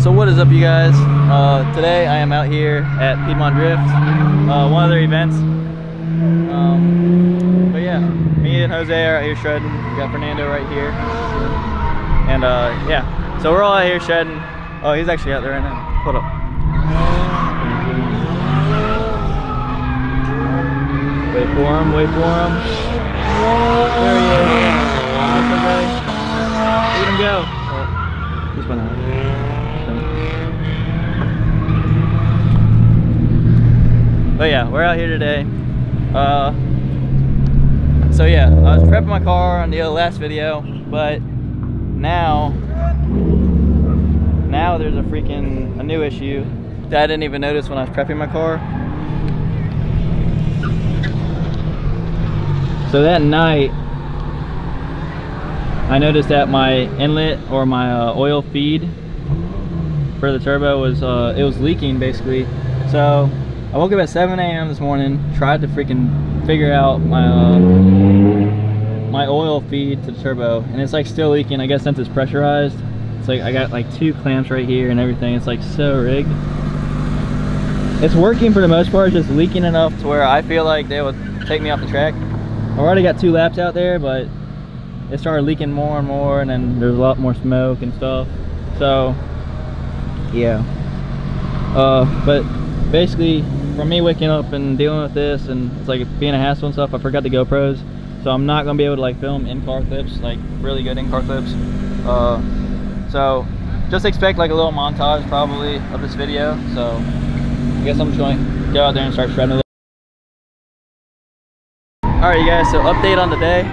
So what is up, you guys? Today I am out here at Piedmont Drift, one of their events. But yeah, me and Jose are out here shredding. We got Fernando right here. And yeah, so we're all out here shredding. Oh, he's actually out there right now. Hold up. Wait for him, wait for him. There he is. Look at him go. Oh, he's fine now. But yeah, we're out here today. So yeah, I was prepping my car on the last video, but now there's a new issue that I didn't even notice when I was prepping my car. So that night, I noticed that my inlet or my oil feed for the turbo was it was leaking basically. So I woke up at 7 a.m. this morning, tried to freaking figure out my my oil feed to the turbo, and it's like still leaking. I guess since it's pressurized, it's like I got like 2 clamps right here and everything. It's like so rigged. It's working for the most part, it's just leaking enough to where I feel like they would take me off the track. I already got 2 laps out there, but it started leaking more and more, and then there's a lot more smoke and stuff. So yeah, but basically from me waking up and dealing with this, and it's like being a hassle and stuff, I forgot the GoPros, so I'm not gonna be able to like film in-car clips, like really good in-car clips. So just expect like a little montage probably of this video. So I guess I'm just going to go out there and start shredding a little. Alright you guys, so update on the day.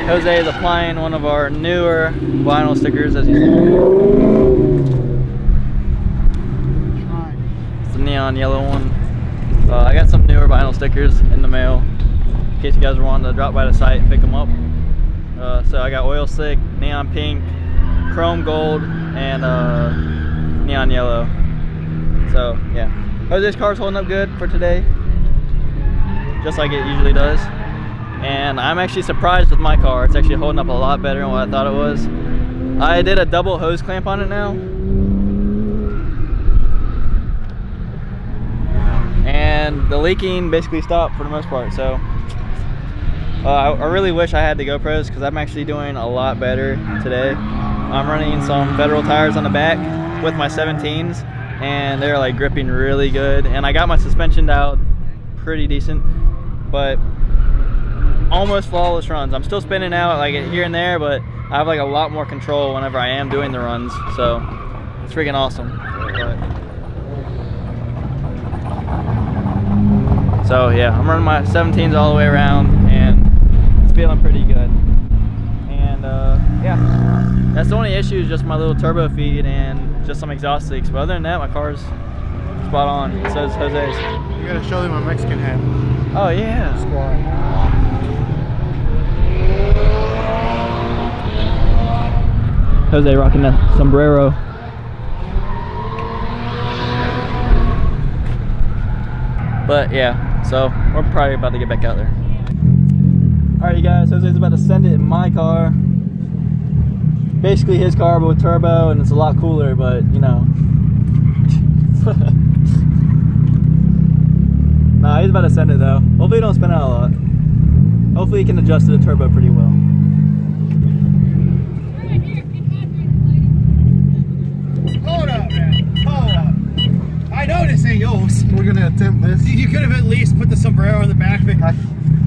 Jose is applying one of our newer vinyl stickers, as you see. It's the neon yellow one. I got some newer vinyl stickers in the mail, in case you guys were wanting to drop by the site and pick them up. So I got oil slick, neon pink, chrome gold, and neon yellow. So yeah, Jose's car's holding up good for today, just like it usually does. And I'm actually surprised with my car. It's actually holding up a lot better than what I thought it was. I did a double hose clamp on it now, and the leaking basically stopped for the most part. So I really wish I had the GoPros, because I'm actually doing a lot better today. I'm running some Federal tires on the back with my 17s, and they're like gripping really good. And I got my suspension out pretty decent, but almost flawless runs. I'm still spinning out like here and there, but I have like a lot more control whenever I am doing the runs. So it's freaking awesome. So yeah, I'm running my 17s all the way around, and it's feeling pretty good. And yeah, that's the only issue, is just my little turbo feed and just some exhaust leaks. But other than that, my car's spot on. It says Jose's. You gotta show them my Mexican hat. Oh yeah. Squad. Jose rocking the sombrero. But yeah, so we're probably about to get back out there. Alright you guys, Jose's about to send it in my car. Basically his car, but with turbo, and it's a lot cooler, but you know. Nah, he's about to send it though. Hopefully he don't spin out a lot. Hopefully he can adjust to the turbo pretty well. Hold up, man. Hold up. I know this ain't yours. We're gonna attempt this. You could have at least put the sombrero on the back.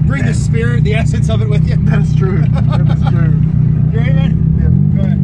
Bring the spirit, the essence of it with you. That's true. That's true. You ready, man? Yeah. Go ahead.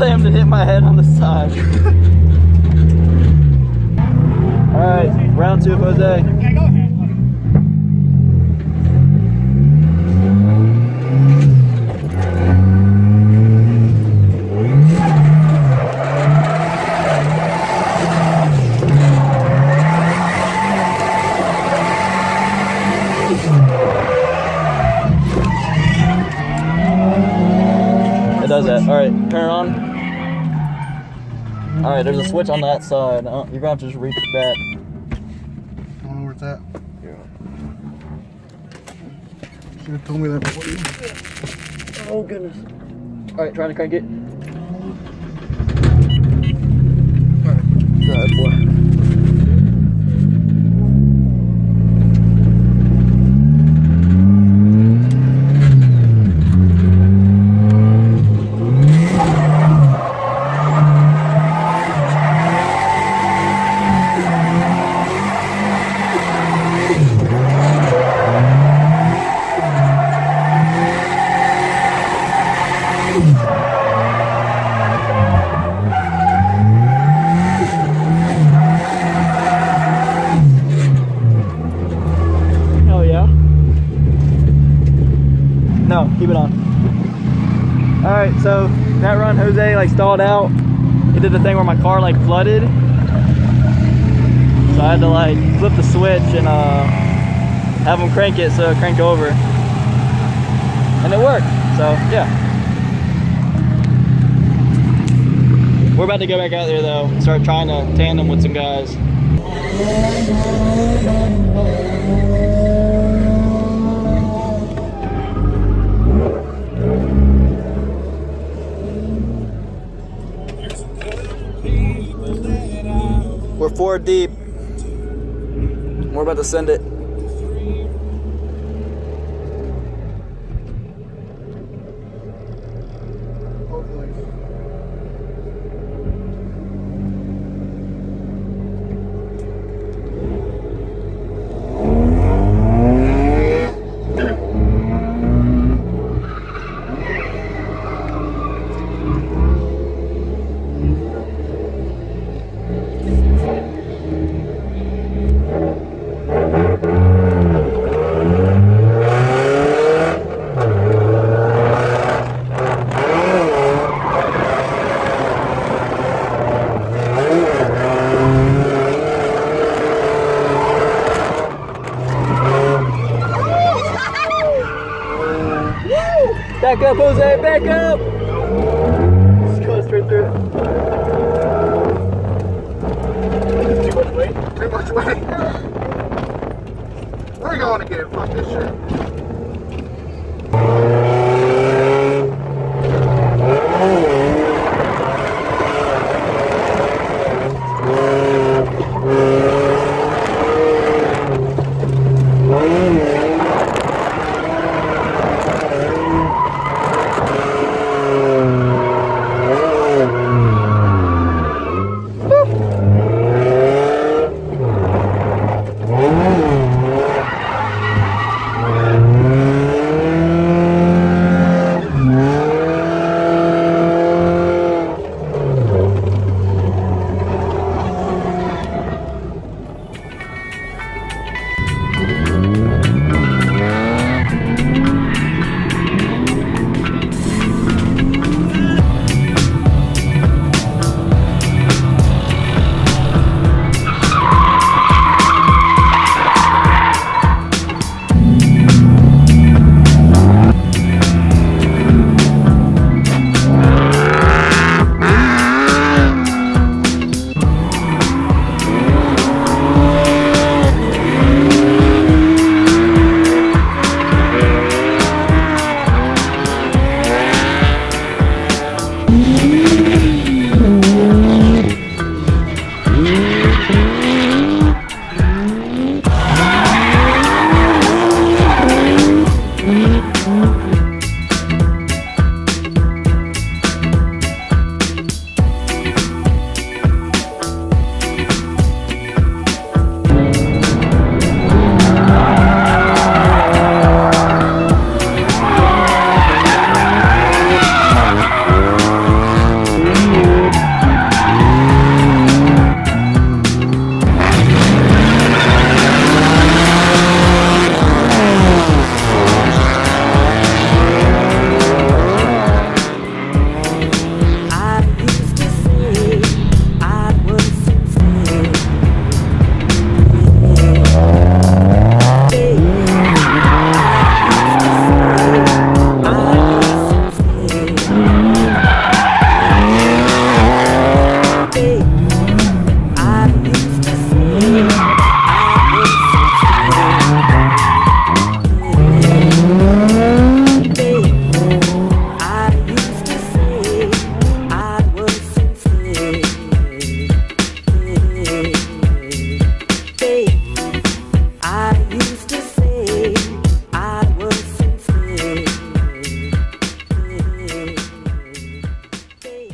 slammed and hit my head on the side. Alright, round 2 of Jose. Yeah, go ahead, buddy. It does that. Alright, turn it on. Alright, there's a switch on that side. You're gonna have to just reach back. I don't know where it's at. Yeah. Should have told me that before you. Oh goodness. Alright, trying to crank it. Alright. Drive, boy. No, keep it on. Alright, so that run Jose like stalled out. He did the thing where my car like flooded. So I had to like flip the switch and have him crank it so it cranked over. And it worked. So yeah. We're about to go back out there though and start trying to tandem with some guys. We're 4 deep. We're about to send it. Back up, Jose, back up! Just go straight through it. Too much weight. Too much weight. We're going again. Fuck this shit.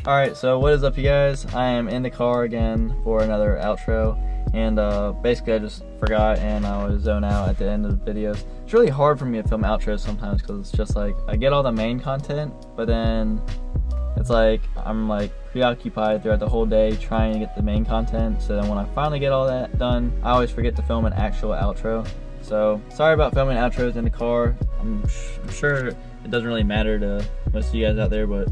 Alright, so what is up, you guys? I am in the car again for another outro, and basically I just forgot and I was zone out at the end of the videos. It's really hard for me to film outros sometimes because it's just like I get all the main content, but then it's like I'm like preoccupied throughout the whole day trying to get the main content, so then when I finally get all that done, I always forget to film an actual outro. So sorry about filming outros in the car. I'm sure it doesn't really matter to most of you guys out there, but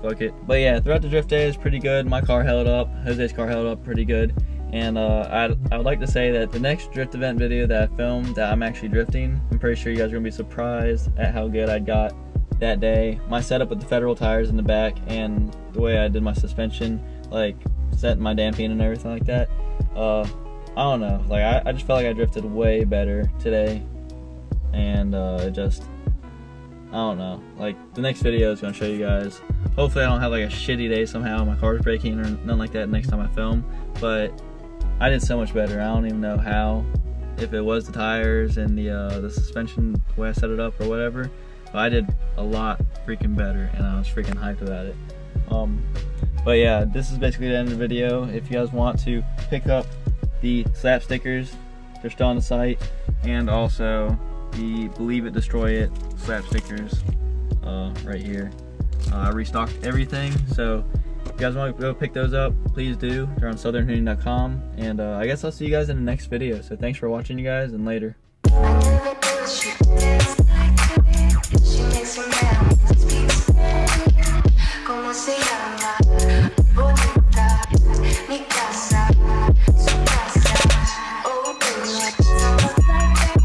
fuck it. But yeah, throughout the drift day is pretty good. My car held up, Jose's car held up pretty good, and I would like to say that the next drift event video that I filmed that I'm actually drifting, I'm pretty sure you guys are gonna be surprised at how good I got that day. My setup with the Federal tires in the back and the way I did my suspension, like setting my damping and everything like that, I don't know, like I just felt like I drifted way better today, and it just, I don't know, like the next video is gonna show you guys. Hopefully I don't have like a shitty day somehow, my car's breaking or nothing like that next time I film, but I did so much better. I don't even know how, if it was the tires and the suspension, the way I set it up or whatever, but I did a lot freaking better and I was freaking hyped about it. But yeah, this is basically the end of the video. If you guys want to pick up the slap stickers, they're still on the site, and also the Believe It, Destroy It slap stickers right here. I restocked everything, so if you guys want to go pick those up, please do. They're on southernhooning.com, and I guess I'll see you guys in the next video. So thanks for watching, you guys, and later.